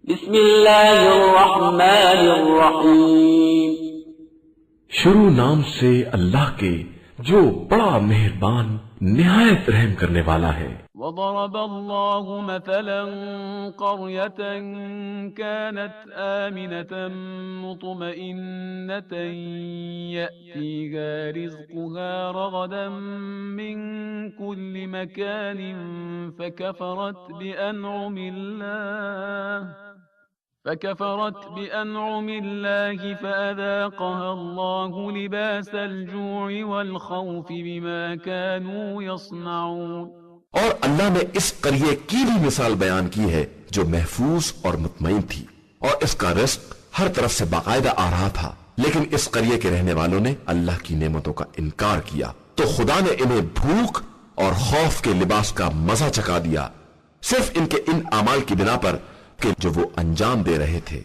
بسم اللہ الرحمن الرحیم، شروع نام سے اللہ کے جو بڑا مہربان نہایت رحم کرنے والا ہے۔ وضرب الله مثلا قرية كانت آمنة مطمئنة يأتيها رزقها رغدا من كل مكان فكفرت بأنعم الله فأذاقها الله لباس الجوع والخوف بما كانوا يصنعون۔ اور اللہ نے اس قریے کی بھی مثال بیان کی ہے جو محفوظ اور مطمئن تھی، اور اس کا رزق ہر طرف سے باقاعدہ آ رہا تھا، لیکن اس قریے کے رہنے والوں نے اللہ کی نعمتوں کا انکار کیا تو خدا نے انہیں بھوک اور خوف کے لباس کا مزہ چکھا دیا، صرف ان کے ان اعمال کی بنا پر کہ جو وہ انجام دے رہے تھے۔